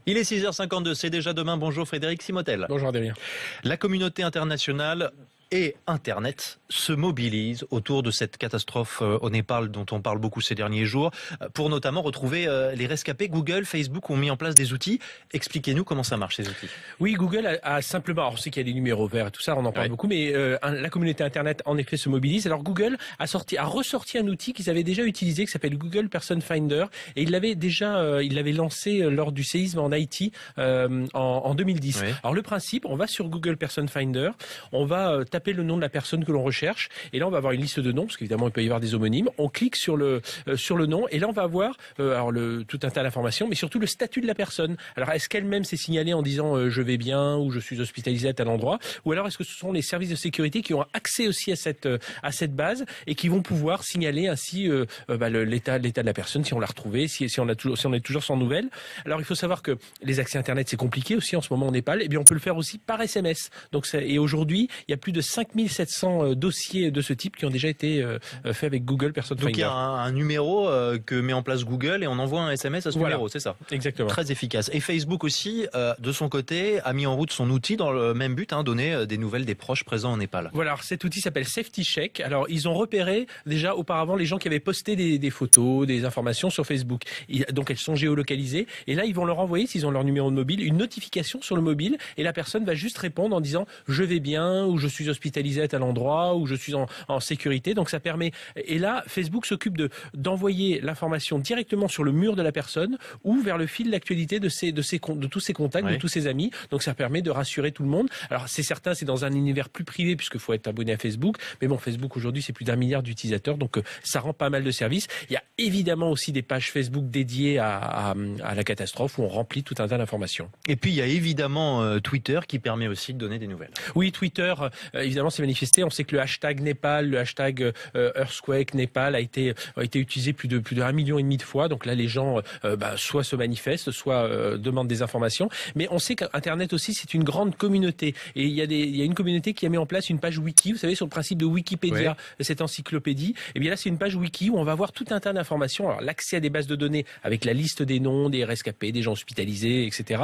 Il est 6h52, c'est déjà demain. Bonjour Frédéric Simotel. Bonjour Adrien. La communauté internationale et Internet se mobilisent autour de cette catastrophe au Népal dont on parle beaucoup ces derniers jours pour notamment retrouver les rescapés. Google, Facebook ont mis en place des outils. Expliquez-nous comment ça marche ces outils. Oui, Google a simplement, alors on sait qu'il y a des numéros verts et tout ça, on en parle beaucoup, mais la communauté Internet en effet se mobilise. Alors Google a ressorti un outil qu'ils avaient déjà utilisé qui s'appelle Google Person Finder et il l'avait lancé lors du séisme en Haïti en 2010. Oui. Alors le principe, on va sur Google Person Finder, on va taper le nom de la personne que l'on recherche et là on va avoir une liste de noms parce qu'évidemment il peut y avoir des homonymes. On clique sur le nom et là on va avoir tout un tas d'informations, mais surtout le statut de la personne. Alors est-ce qu'elle-même s'est signalée en disant je vais bien ou je suis hospitalisé à tel endroit, ou alors est-ce que ce sont les services de sécurité qui ont accès aussi à cette base et qui vont pouvoir signaler ainsi l'état de la personne si on l'a retrouvée, si on est toujours sans nouvelles. Alors il faut savoir que les accès Internet c'est compliqué aussi en ce moment au Népal, et bien on peut le faire aussi par SMS. Et aujourd'hui il y a plus de 5700 dossiers de ce type qui ont déjà été faits avec Google Person Finder. Donc il y a un numéro que met en place Google et on envoie un SMS à ce numéro, c'est ça? Exactement. Très efficace. Et Facebook aussi, de son côté, a mis en route son outil dans le même but, donner des nouvelles des proches présents au Népal. Voilà, alors cet outil s'appelle Safety Check. Alors ils ont repéré déjà auparavant les gens qui avaient posté des photos, des informations sur Facebook. Donc elles sont géolocalisées et là ils vont leur envoyer, s'ils ont leur numéro de mobile, une notification sur le mobile et la personne va juste répondre en disant je vais bien ou je suis hospitalisé à tel endroit ou je suis en sécurité. Donc ça permet, et là Facebook s'occupe d'envoyer l'information directement sur le mur de la personne ou vers le fil d'actualité de tous ses contacts, de tous ses amis. Donc ça permet de rassurer tout le monde. Alors c'est certain, c'est dans un univers plus privé puisqu'il faut être abonné à Facebook, mais bon, Facebook aujourd'hui c'est plus d'1 milliard d'utilisateurs, donc ça rend pas mal de services. Il y a évidemment aussi des pages Facebook dédiées à la catastrophe où on remplit tout un tas d'informations. Et puis il y a évidemment Twitter qui permet aussi de donner des nouvelles. Oui, Twitter évidemment s'est manifesté. On sait que le hashtag Népal, le hashtag Earthquake Népal a été utilisé plus de 1,5 million de fois. Donc là les gens soit se manifestent, soit demandent des informations. Mais on sait qu'Internet aussi c'est une grande communauté et il y a une communauté qui a mis en place une page wiki. Vous savez, sur le principe de Wikipédia, cette encyclopédie. Et bien là c'est une page wiki où on va voir tout un tas d'informations. Alors l'accès à des bases de données avec la liste des noms, des rescapés, des gens hospitalisés, etc.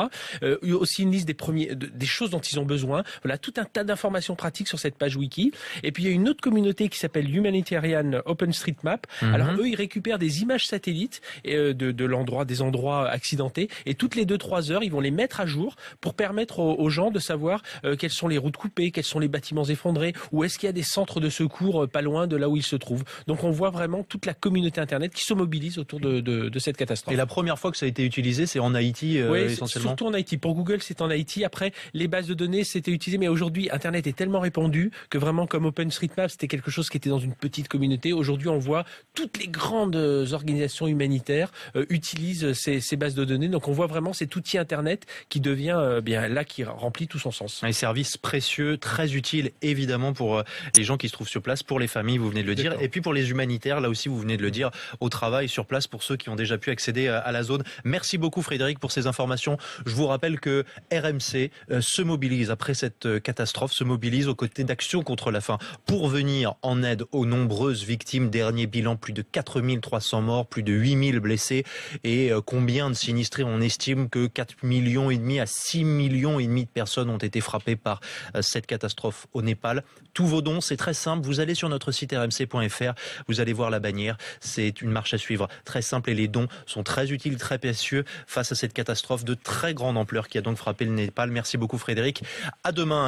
Aussi une liste des choses dont ils ont besoin. Voilà, tout un tas d'informations pratiques sur cette page wiki. Et puis il y a une autre communauté qui s'appelle Humanitarian OpenStreetMap. Alors eux ils récupèrent des images satellites des endroits accidentés et toutes les 2-3 heures ils vont les mettre à jour pour permettre aux gens de savoir quelles sont les routes coupées, quels sont les bâtiments effondrés, ou est-ce qu'il y a des centres de secours pas loin de là où ils se trouvent. Donc on voit vraiment toute la communauté Internet qui se mobilise autour de cette catastrophe. Et la première fois que ça a été utilisé, c'est en Haïti essentiellement. Surtout en Haïti. Pour Google, c'est en Haïti. Après, les bases de données, c'était utilisé, mais aujourd'hui, Internet est tellement répandu que vraiment, comme OpenStreetMap, c'était quelque chose qui était dans une petite communauté. Aujourd'hui, on voit toutes les grandes organisations humanitaires utilisent ces bases de données. Donc, on voit vraiment cet outil Internet qui devient qui remplit tout son sens. Un service précieux, très utile, évidemment, pour les gens qui se trouvent sur place, pour les familles, vous venez de le dire, et puis pour les humanitaires, là aussi, vous venez de le dire, au travail sur place, pour ceux qui ont déjà pu accéder à la zone. Merci beaucoup, Frédéric, pour ces informations. Je vous rappelle que RMC se mobilise après cette catastrophe, se mobilise aux côtés d'Action contre la faim pour venir en aide aux nombreuses victimes. Dernier bilan, plus de 4300 morts, plus de 8000 blessés et combien de sinistrés? On estime que 4,5 millions à 6,5 millions de personnes ont été frappées par cette catastrophe au Népal. Tous vos dons, c'est très simple. Vous allez sur notre site rmc.fr, vous allez voir la bannière. C'est une marche à suivre très simple et les dons sont très utiles, très précieux face à cette catastrophe de très grande ampleur qui a donc frappé le Népal. Merci beaucoup Frédéric. À demain.